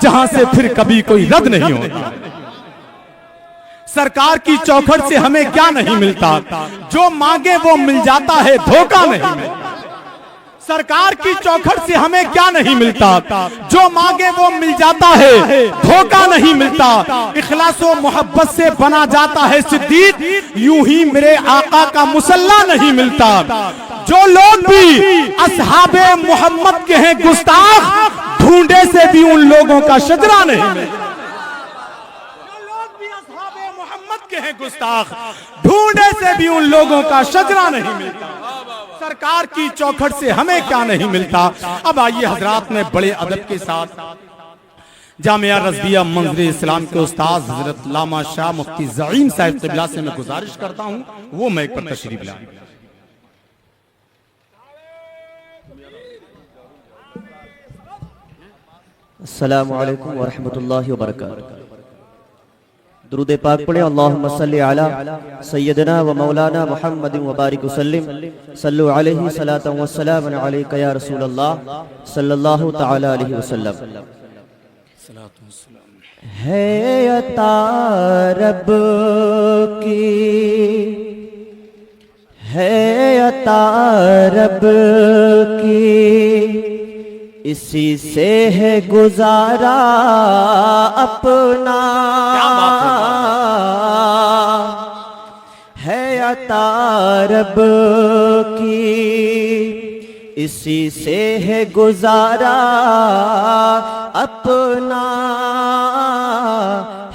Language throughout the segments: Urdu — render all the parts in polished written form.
جہاں سے پھر کبھی کوئی رد نہیں ہوتا۔ سرکار کی چوکھٹ سے ہمیں کیا نہیں ملتا، جو مانگے وہ مل جاتا ہے، دھوکہ نہیں ملتا۔ سرکار کی چوکھٹ سے ہمیں کیا نہیں ملتا، جو مانگے وہ مل جاتا ہے، دھوکہ نہیں ملتا۔ اخلاص و محبت سے بنا جاتا ہے صدیق، یوں ہی میرے آقا کا مسلح نہیں ملتا۔ جو لوگ بھی اصحاب محمد کے ہیں گستاخ، ڈھونڈے سے بھی ان لوگوں کا شجرہ نہیں ملتا۔ جو لوگ بھی اصحاب محمد کے ہیں گستاخ، ڈھونڈے سے بھی ان لوگوں کا شجرہ نہیں ملتا۔ سرکار کی چوکھٹ سے ہمیں کیا نہیں ملتا۔ اب آئیے حضرات، میں بڑے ادب کے ساتھ جامعہ رضویہ منظر اسلام کے استاذ حضرت علامہ شاہ مفتی زعیم صاحب قبلہ سے میں گزارش کرتا ہوں وہ میں ایک پر تشریف لائیں۔ السلام علیکم ورحمۃ اللہ وبرکاتہ۔ درود پاک پڑھیں، اللہم صلی علی سیدنا و مولانا محمد وبارک وسلم، صلو علیہ صلاۃ و سلام علیک یا رسول اللہ صلی اللہ تعالی علیہ وسلم۔ ہے عطا رب کی، ہے عطا رب کی، اسی سے ہے گزارا اپنا، ہے عطا رب کی، اسی سے ہے گزارا اپنا،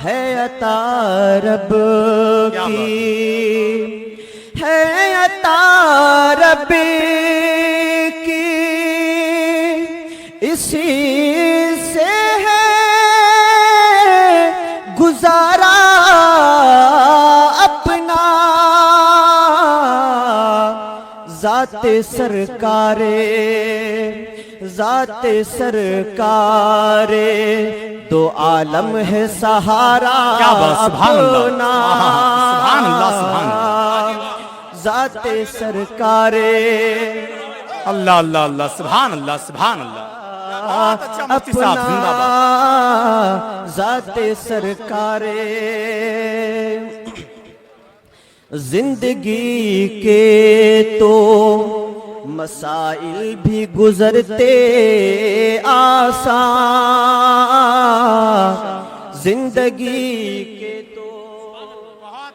ہے عطا رب کی، ہے عطا رب کی، اسی سے ہے گزارا اپنا، ذات سرکار، ذات سرکار دو عالم ہے سہارا اپنا، ذات سرکار، اللہ اللہ اللہ، سبحان اللہ سبحان اللہ، اپنا ذات سرکار۔ زندگی کے تو مسائل بھی گزرتے آسان، زندگی کے تو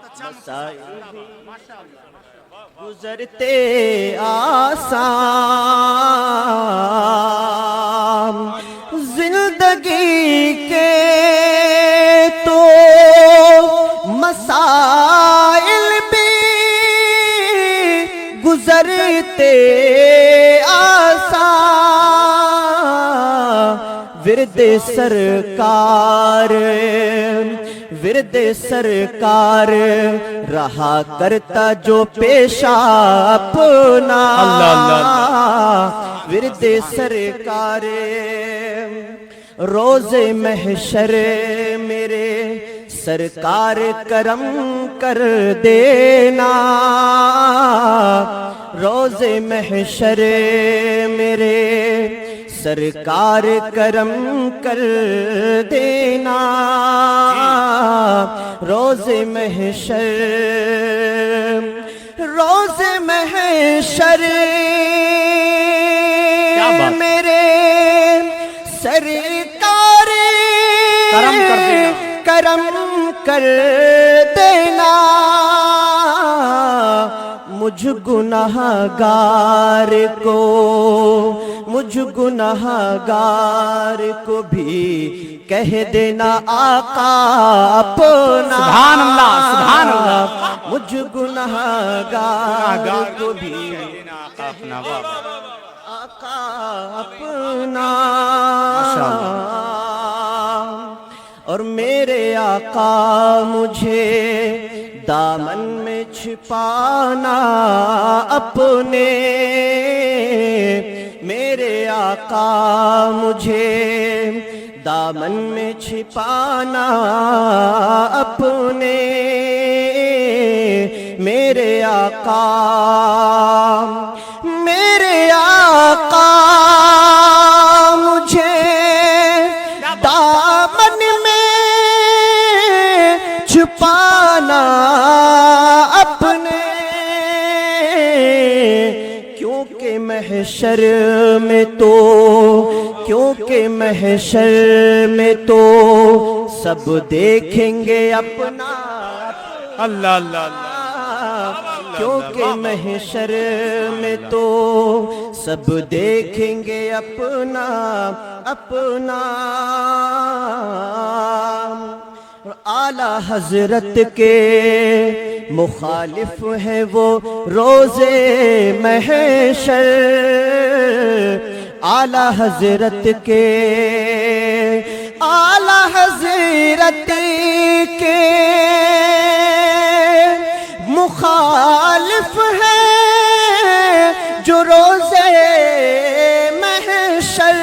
مسائل بھی گزرتے آسان، زندگی کے تو مسائل بھی گزرتے آسان، ورد سرکار، ورد سرکار رہا کرتا جو پیشہ اپنا، ورد سرکار روز محشر میرے سرکار کرم کر دینا، روز محشر میرے سرکار کرم کر دینا، روز محشر، روز محشر میرے سرکار کرم کر دینا، مجھ گناہگار کو، مجھ گناہگار کو بھی کہہ دینا آقا اپنا، سبحان اللہ سبحان اللہ، مجھ گناہگار کو بھی آقا اپنا، اور میرے آقا مجھے دامن میں چھپانا اپنے، میرے آقا مجھے دامن میں چھپانا اپنے، میرے آقا، میرے آقا مجھے دامن چھپانا اپنے، کیونکہ محشر میں تو سب دیکھیں گے اپنا، اللہ اللہ اللہ، کیونکہ محشر میں تو سب دیکھیں گے اپنا اپنا۔ اعلیٰ حضرت کے مخالف ہے وہ روزے محشر، اعلیٰ حضرت کے، اعلیٰ حضرت کے مخالف ہے جو روزے محشر،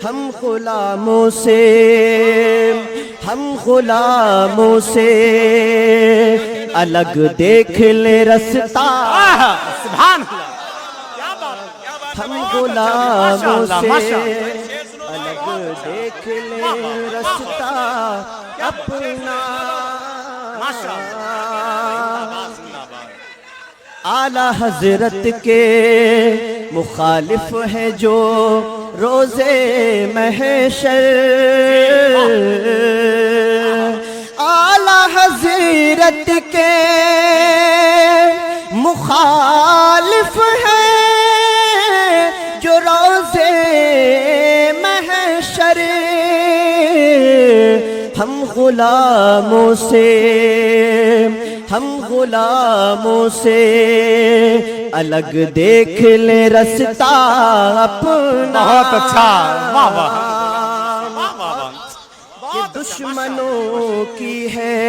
ہم غلاموں سے الگ دیکھ لے رستہ، سبحان اللہ، کیا بات ہے، کیا بات ہے، ہم غلاموں سے ماشاءاللہ، الگ دیکھ لے رستہ اپنا۔ اعلیٰ حضرت کے مخالف ہے جو روزے محشر، اعلیٰ حضرت کے مخالف ہے جو روزے محشر، ہم غلاموں سے الگ دیکھ لے رستہ اپنا۔ بہت اچھا، واہ واہ، یہ دشمنوں کی ہے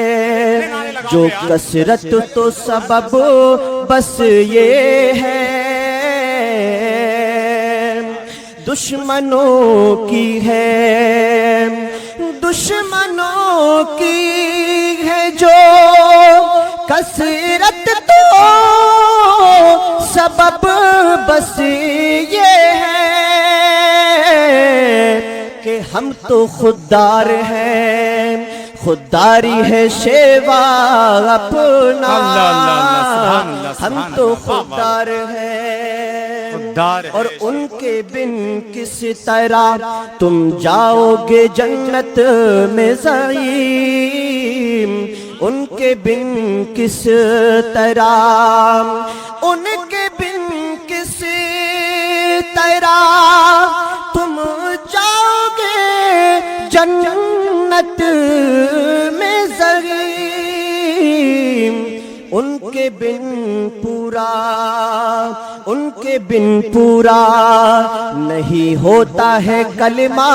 جو کثرت تو سبب بس یہ ہے، دشمنوں کی ہے جو کثرت تو سبب بس یہ ہے کہ ہم تو خوددار ہیں، خودداری ہے شیوا اپنا، ہم تو خوددار ہیں اور ان کے بن کس طرح تم جاؤ گے جنت میں زعیم، ان کے بن کس طرح، ان کے بن کس طرح تم جاؤ گے جنت میں زعیم، ان کے بن پورا نہیں ہوتا ہے کلمہ